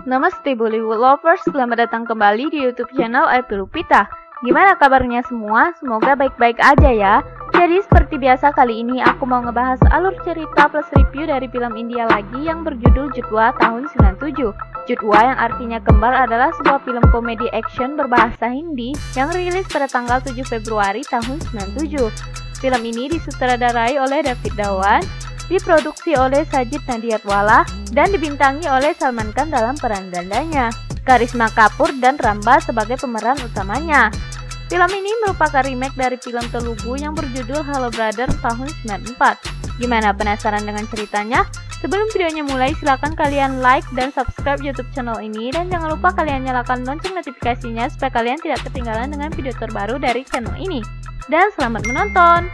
Namaste Bollywood lovers, selamat datang kembali di YouTube channel IP Lupita. Gimana kabarnya semua? Semoga baik-baik aja ya. Jadi seperti biasa kali ini aku mau ngebahas alur cerita plus review dari film India lagi yang berjudul Judwa tahun 97. Judwa yang artinya kembar adalah sebuah film komedi action berbahasa Hindi yang rilis pada tanggal 7 Februari tahun 97. Film ini disutradarai oleh David Dhawan, diproduksi oleh Sajid Nadiadwala, dan dibintangi oleh Salman Khan dalam peran gandanya, Karisma Kapoor dan Ramba sebagai pemeran utamanya. Film ini merupakan remake dari film Telugu yang berjudul Hello Brother tahun 94. Gimana, penasaran dengan ceritanya? Sebelum videonya mulai, silakan kalian like dan subscribe YouTube channel ini, dan jangan lupa kalian nyalakan lonceng notifikasinya supaya kalian tidak ketinggalan dengan video terbaru dari channel ini. Dan selamat menonton!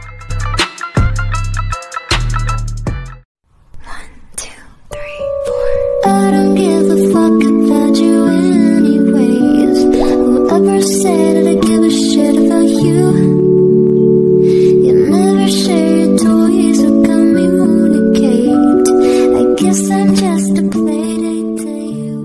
I don't give a fuck about you anyways. Whoever said that I give a shit about you? You never share your toys or communicate. I guess I'm just a playdate to you.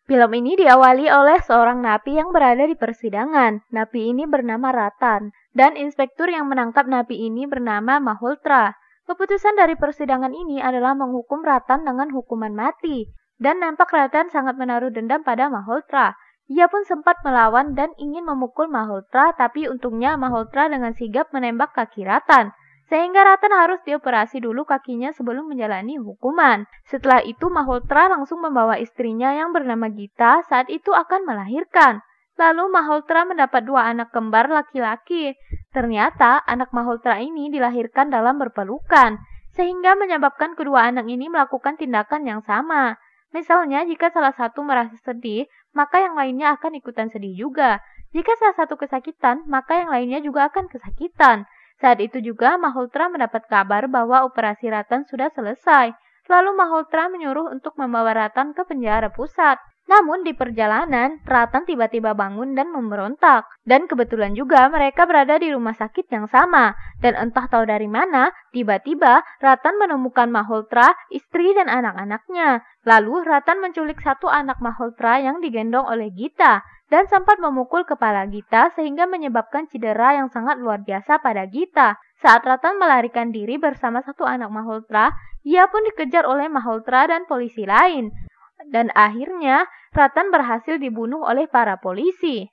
Film ini diawali oleh seorang napi yang berada di persidangan. Napi ini bernama Ratan, dan inspektur yang menangkap napi ini bernama Malhotra. Keputusan dari persidangan ini adalah menghukum Ratan dengan hukuman mati, dan nampak Ratan sangat menaruh dendam pada Malhotra. Ia pun sempat melawan dan ingin memukul Malhotra, tapi untungnya Malhotra dengan sigap menembak kaki Ratan, sehingga Ratan harus dioperasi dulu kakinya sebelum menjalani hukuman. Setelah itu Malhotra langsung membawa istrinya yang bernama Gita saat itu akan melahirkan. Lalu Malhotra mendapat 2 anak kembar laki-laki. Ternyata anak Malhotra ini dilahirkan dalam berpelukan, sehingga menyebabkan kedua anak ini melakukan tindakan yang sama. Misalnya, jika salah satu merasa sedih, maka yang lainnya akan ikutan sedih juga. Jika salah satu kesakitan, maka yang lainnya juga akan kesakitan. Saat itu juga Malhotra mendapat kabar bahwa operasi Ratan sudah selesai. Lalu Malhotra menyuruh untuk membawa Ratan ke penjara pusat. Namun di perjalanan, Ratan tiba-tiba bangun dan memberontak. Dan kebetulan juga mereka berada di rumah sakit yang sama. Dan entah tahu dari mana, tiba-tiba Ratan menemukan Malhotra, istri dan anak-anaknya. Lalu Ratan menculik satu anak Malhotra yang digendong oleh Gita, dan sempat memukul kepala Gita sehingga menyebabkan cedera yang sangat luar biasa pada Gita. Saat Ratan melarikan diri bersama satu anak Malhotra, ia pun dikejar oleh Malhotra dan polisi lain. Dan akhirnya Ratan berhasil dibunuh oleh para polisi.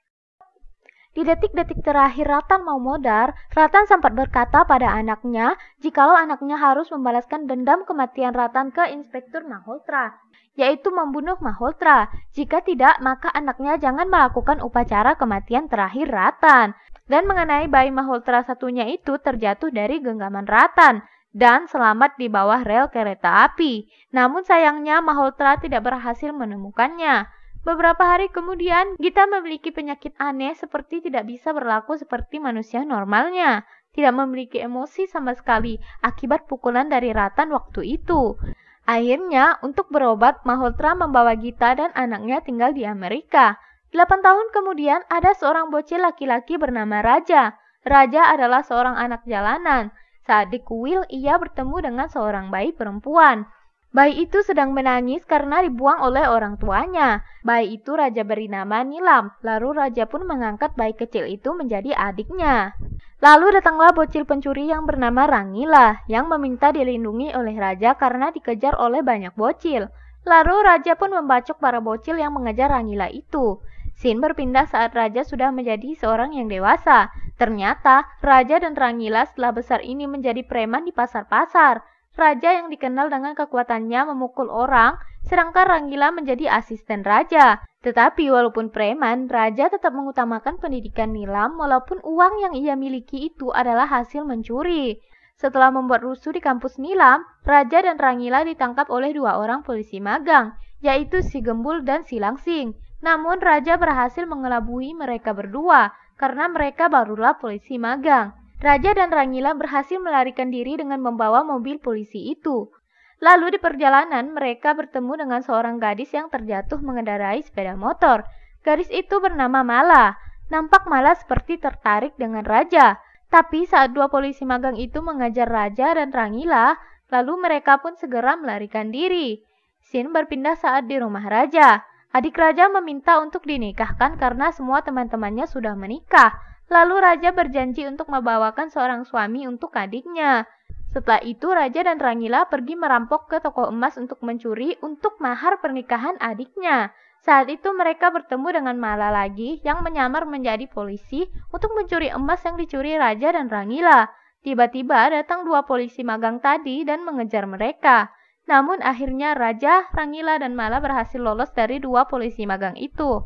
Di detik-detik terakhir Ratan mau modar, Ratan sempat berkata pada anaknya jikalau anaknya harus membalaskan dendam kematian Ratan ke Inspektur Malhotra, yaitu membunuh Malhotra. Jika tidak, maka anaknya jangan melakukan upacara kematian terakhir Ratan. Dan mengenai bayi Malhotra satunya itu terjatuh dari genggaman Ratan dan selamat di bawah rel kereta api. Namun sayangnya Malhotra tidak berhasil menemukannya. Beberapa hari kemudian, Gita memiliki penyakit aneh seperti tidak bisa berlaku seperti manusia normalnya. Tidak memiliki emosi sama sekali akibat pukulan dari Ratan waktu itu. Akhirnya, untuk berobat, Malhotra membawa Gita dan anaknya tinggal di Amerika. 8 tahun kemudian, ada seorang bocil laki-laki bernama Raja. Raja adalah seorang anak jalanan. Saat di kuil, ia bertemu dengan seorang bayi perempuan. Bayi itu sedang menangis karena dibuang oleh orang tuanya. Bayi itu Raja beri nama Nilam. Lalu Raja pun mengangkat bayi kecil itu menjadi adiknya. Lalu datanglah bocil pencuri yang bernama Rangila, yang meminta dilindungi oleh Raja karena dikejar oleh banyak bocil. Lalu Raja pun membacok para bocil yang mengejar Rangila itu. Scene berpindah saat Raja sudah menjadi seorang yang dewasa. Ternyata, Raja dan Rangila setelah besar ini menjadi preman di pasar-pasar. Raja yang dikenal dengan kekuatannya memukul orang, sedangkan Rangila menjadi asisten Raja. Tetapi walaupun preman, Raja tetap mengutamakan pendidikan Nilam walaupun uang yang ia miliki itu adalah hasil mencuri. Setelah membuat rusuh di kampus Nilam, Raja dan Rangila ditangkap oleh 2 orang polisi magang, yaitu si Gembul dan si Langsing. Namun Raja berhasil mengelabui mereka berdua, karena mereka barulah polisi magang. Raja dan Rangila berhasil melarikan diri dengan membawa mobil polisi itu. Lalu di perjalanan mereka bertemu dengan seorang gadis yang terjatuh mengendarai sepeda motor. Gadis itu bernama Mala. Nampak Mala seperti tertarik dengan Raja. Tapi saat 2 polisi magang itu mengajar Raja dan Rangila, lalu mereka pun segera melarikan diri. Scene berpindah saat di rumah raja. Adik raja meminta untuk dinikahkan karena semua teman-temannya sudah menikah. Lalu raja berjanji untuk membawakan seorang suami untuk adiknya. Setelah itu raja dan Rangila pergi merampok ke toko emas untuk mencuri untuk mahar pernikahan adiknya. Saat itu mereka bertemu dengan Mala lagi yang menyamar menjadi polisi untuk mencuri emas yang dicuri raja dan Rangila. Tiba-tiba datang dua polisi magang tadi dan mengejar mereka. Namun akhirnya Raja, Rangila, dan Mala berhasil lolos dari dua polisi magang itu.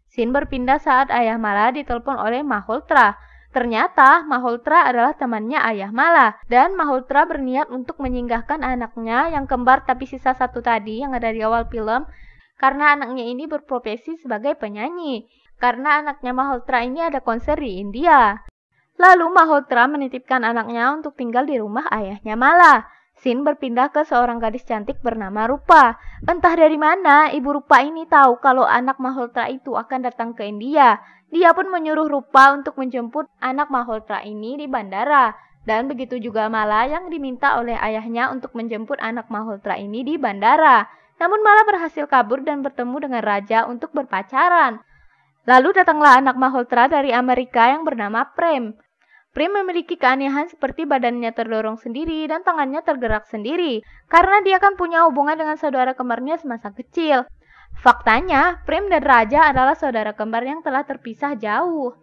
Scene berpindah saat ayah Mala ditelepon oleh Malhotra. Ternyata Malhotra adalah temannya ayah Mala, dan Malhotra berniat untuk menyinggahkan anaknya yang kembar tapi sisa satu tadi yang ada di awal film, karena anaknya ini berprofesi sebagai penyanyi. Karena anaknya Malhotra ini ada konser di India. Lalu Malhotra menitipkan anaknya untuk tinggal di rumah ayahnya Mala. Scene berpindah ke seorang gadis cantik bernama Rupa. Entah dari mana ibu Rupa ini tahu kalau anak Malhotra itu akan datang ke India. Dia pun menyuruh Rupa untuk menjemput anak Malhotra ini di bandara. Dan begitu juga Mala yang diminta oleh ayahnya untuk menjemput anak Malhotra ini di bandara. Namun Mala berhasil kabur dan bertemu dengan raja untuk berpacaran. Lalu datanglah anak Malhotra dari Amerika yang bernama Prem. Prem memiliki keanehan seperti badannya terdorong sendiri dan tangannya tergerak sendiri, karena dia kan punya hubungan dengan saudara kembarnya semasa kecil. Faktanya, Prem dan Raja adalah saudara kembar yang telah terpisah jauh.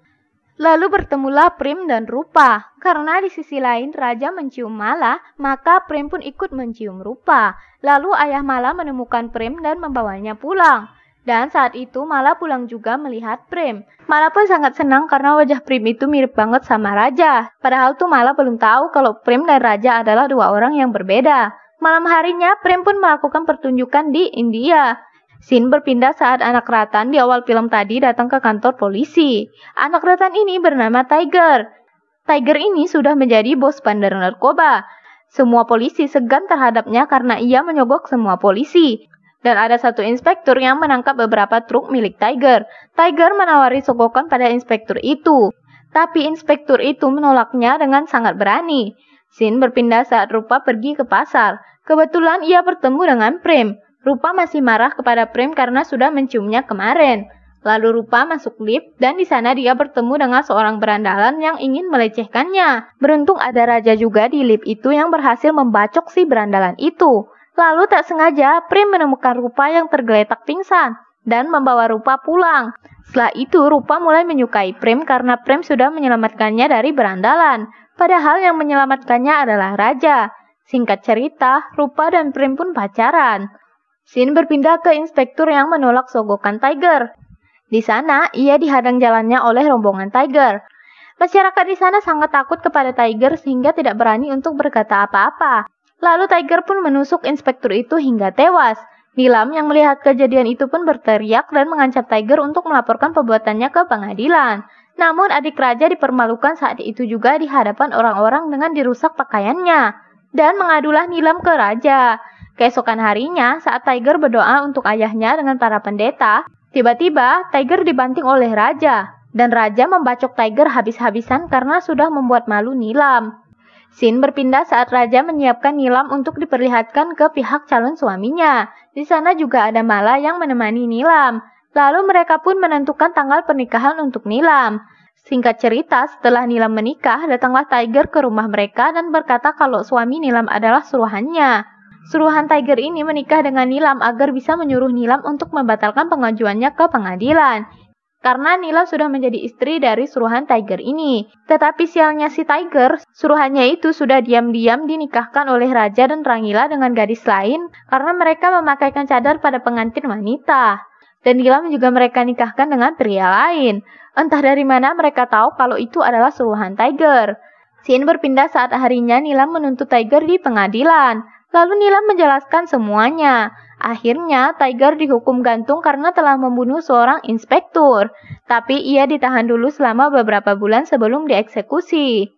Lalu bertemulah Prem dan Rupa. Karena di sisi lain Raja mencium Mala, maka Prem pun ikut mencium Rupa. Lalu ayah Mala menemukan Prem dan membawanya pulang. Dan saat itu Mala pulang juga melihat Prem. Mala pun sangat senang karena wajah Prem itu mirip banget sama Raja. Padahal tuh Mala belum tahu kalau Prem dan Raja adalah dua orang yang berbeda. Malam harinya Prem pun melakukan pertunjukan di India. Scene berpindah saat anak Ratan di awal film tadi datang ke kantor polisi. Anak Ratan ini bernama Tiger. Tiger ini sudah menjadi bos bandar narkoba. Semua polisi segan terhadapnya karena ia menyogok semua polisi. Dan ada satu inspektur yang menangkap beberapa truk milik Tiger. Tiger menawari sogokan pada inspektur itu. Tapi inspektur itu menolaknya dengan sangat berani. Scene berpindah saat Rupa pergi ke pasar. Kebetulan ia bertemu dengan Prem. Rupa masih marah kepada Prem karena sudah menciumnya kemarin. Lalu Rupa masuk lift dan di sana dia bertemu dengan seorang berandalan yang ingin melecehkannya. Beruntung ada Raja juga di lift itu yang berhasil membacok si berandalan itu. Lalu tak sengaja Prem menemukan Rupa yang tergeletak pingsan dan membawa Rupa pulang. Setelah itu Rupa mulai menyukai Prem karena Prem sudah menyelamatkannya dari berandalan. Padahal yang menyelamatkannya adalah Raja. Singkat cerita, Rupa dan Prem pun pacaran. Scene berpindah ke inspektur yang menolak sogokan Tiger. Di sana ia dihadang jalannya oleh rombongan Tiger. Masyarakat di sana sangat takut kepada Tiger sehingga tidak berani untuk berkata apa-apa. Lalu Tiger pun menusuk inspektur itu hingga tewas. Nilam yang melihat kejadian itu pun berteriak dan mengancam Tiger untuk melaporkan perbuatannya ke pengadilan. Namun adik Raja dipermalukan saat itu juga di hadapan orang-orang dengan dirusak pakaiannya. Dan mengadulah Nilam ke Raja. Keesokan harinya saat Tiger berdoa untuk ayahnya dengan para pendeta, tiba-tiba Tiger dibanting oleh Raja. Dan Raja membacok Tiger habis-habisan karena sudah membuat malu Nilam. Scene berpindah saat Raja menyiapkan Nilam untuk diperlihatkan ke pihak calon suaminya. Di sana juga ada Mala yang menemani Nilam. Lalu mereka pun menentukan tanggal pernikahan untuk Nilam. Singkat cerita, setelah Nilam menikah, datanglah Tiger ke rumah mereka dan berkata kalau suami Nilam adalah suruhannya. Suruhan Tiger ini menikah dengan Nilam agar bisa menyuruh Nilam untuk membatalkan pengajuannya ke pengadilan. Karena Nilam sudah menjadi istri dari suruhan Tiger ini. Tetapi sialnya si Tiger, suruhannya itu sudah diam-diam dinikahkan oleh Raja dan Rangila dengan gadis lain karena mereka memakaikan cadar pada pengantin wanita. Dan Nilam juga mereka nikahkan dengan pria lain. Entah dari mana mereka tahu kalau itu adalah suruhan Tiger. Scene berpindah saat harinya Nilam menuntut Tiger di pengadilan. Lalu Nilam menjelaskan semuanya. Akhirnya Tiger dihukum gantung karena telah membunuh seorang inspektur. Tapi ia ditahan dulu selama beberapa bulan sebelum dieksekusi.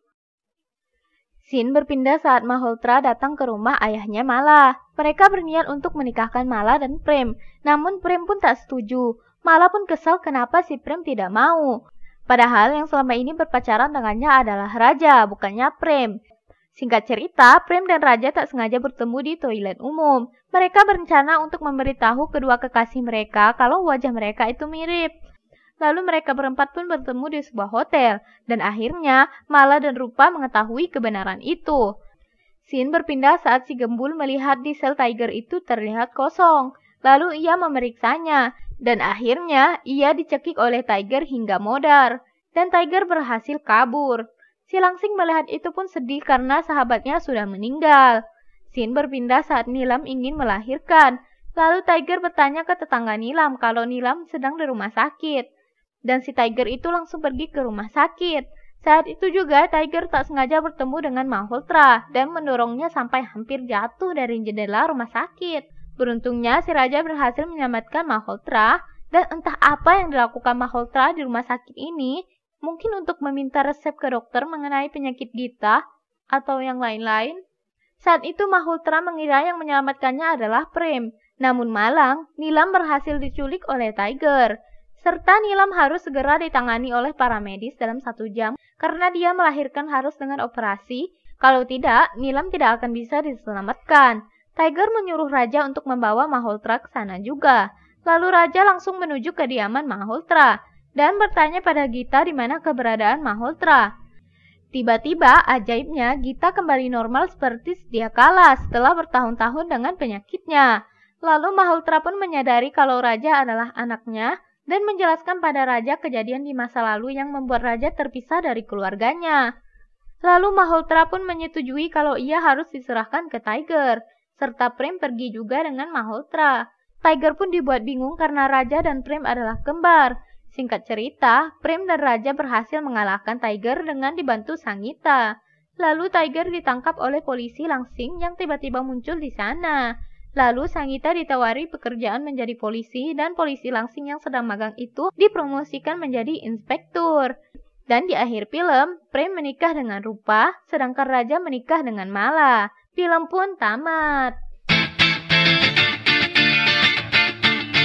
Scene berpindah saat Malhotra datang ke rumah ayahnya Mala. Mereka berniat untuk menikahkan Mala dan Prem. Namun Prem pun tak setuju. Mala pun kesal kenapa si Prem tidak mau. Padahal yang selama ini berpacaran dengannya adalah Raja, bukannya Prem. Singkat cerita, Prem dan Raja tak sengaja bertemu di toilet umum. Mereka berencana untuk memberitahu kedua kekasih mereka kalau wajah mereka itu mirip. Lalu mereka berempat pun bertemu di sebuah hotel, dan akhirnya Mala dan Rupa mengetahui kebenaran itu. Scene berpindah saat si Gembul melihat di sel Tiger itu terlihat kosong. Lalu ia memeriksanya, dan akhirnya ia dicekik oleh Tiger hingga modar, dan Tiger berhasil kabur. Si Langsing melihat itu pun sedih karena sahabatnya sudah meninggal. Scene berpindah saat Nilam ingin melahirkan. Lalu Tiger bertanya ke tetangga Nilam kalau Nilam sedang di rumah sakit. Dan si Tiger itu langsung pergi ke rumah sakit. Saat itu juga Tiger tak sengaja bertemu dengan Malhotra dan mendorongnya sampai hampir jatuh dari jendela rumah sakit. Beruntungnya si Raja berhasil menyelamatkan Malhotra, dan entah apa yang dilakukan Malhotra di rumah sakit ini. Mungkin untuk meminta resep ke dokter mengenai penyakit Gita atau yang lain-lain. Saat itu Malhotra mengira yang menyelamatkannya adalah Prem. Namun malang, Nilam berhasil diculik oleh Tiger. Serta Nilam harus segera ditangani oleh para medis dalam 1 jam karena dia melahirkan harus dengan operasi. Kalau tidak, Nilam tidak akan bisa diselamatkan. Tiger menyuruh Raja untuk membawa Malhotra ke sana juga. Lalu Raja langsung menuju kediaman Malhotra dan bertanya pada Gita di mana keberadaan Malhotra. Tiba-tiba, ajaibnya, Gita kembali normal seperti sedia kala setelah bertahun-tahun dengan penyakitnya. Lalu Malhotra pun menyadari kalau Raja adalah anaknya dan menjelaskan pada Raja kejadian di masa lalu yang membuat Raja terpisah dari keluarganya. Lalu Malhotra pun menyetujui kalau ia harus diserahkan ke Tiger, serta Prem pergi juga dengan Malhotra. Tiger pun dibuat bingung karena Raja dan Prem adalah kembar. Singkat cerita, Prem dan Raja berhasil mengalahkan Tiger dengan dibantu Sangita. Lalu Tiger ditangkap oleh polisi Langsing yang tiba-tiba muncul di sana. Lalu Sangita ditawari pekerjaan menjadi polisi dan polisi Langsing yang sedang magang itu dipromosikan menjadi inspektur. Dan di akhir film, Prem menikah dengan Rupa, sedangkan Raja menikah dengan Mala. Film pun tamat.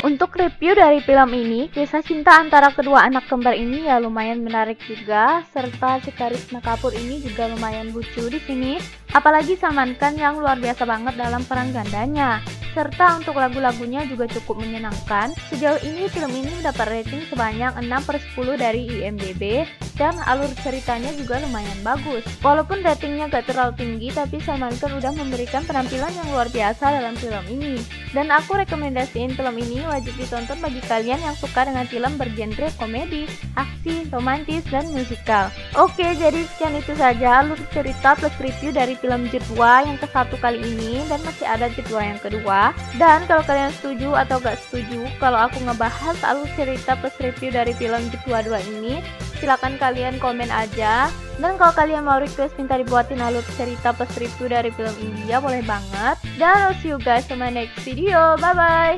Untuk review dari film ini, kisah cinta antara kedua anak kembar ini ya lumayan menarik juga, serta si Karisma Kapoor ini juga lumayan lucu di sini, apalagi Salman Khan yang luar biasa banget dalam peran gandanya. Serta untuk lagu-lagunya juga cukup menyenangkan. Sejauh ini film ini mendapat rating sebanyak 6/10 dari IMDb dan alur ceritanya juga lumayan bagus. Walaupun ratingnya gak terlalu tinggi, tapi Salman Khan udah memberikan penampilan yang luar biasa dalam film ini. Dan aku rekomendasiin film ini wajib ditonton bagi kalian yang suka dengan film bergenre komedi, aksi, romantis, dan musikal. Oke, jadi sekian itu saja alur cerita plus review dari film Jit 2 yang ke-1 kali ini, dan masih ada Jit 2 yang kedua. Dan kalau kalian setuju atau gak setuju kalau aku ngebahas alur cerita plus review dari film Jit 2 ini, silakan kalian komen aja. Dan kalau kalian mau request minta dibuatin alur cerita plus review dari film ini ya boleh banget. Dan I'll see you guys on my next video. Bye bye.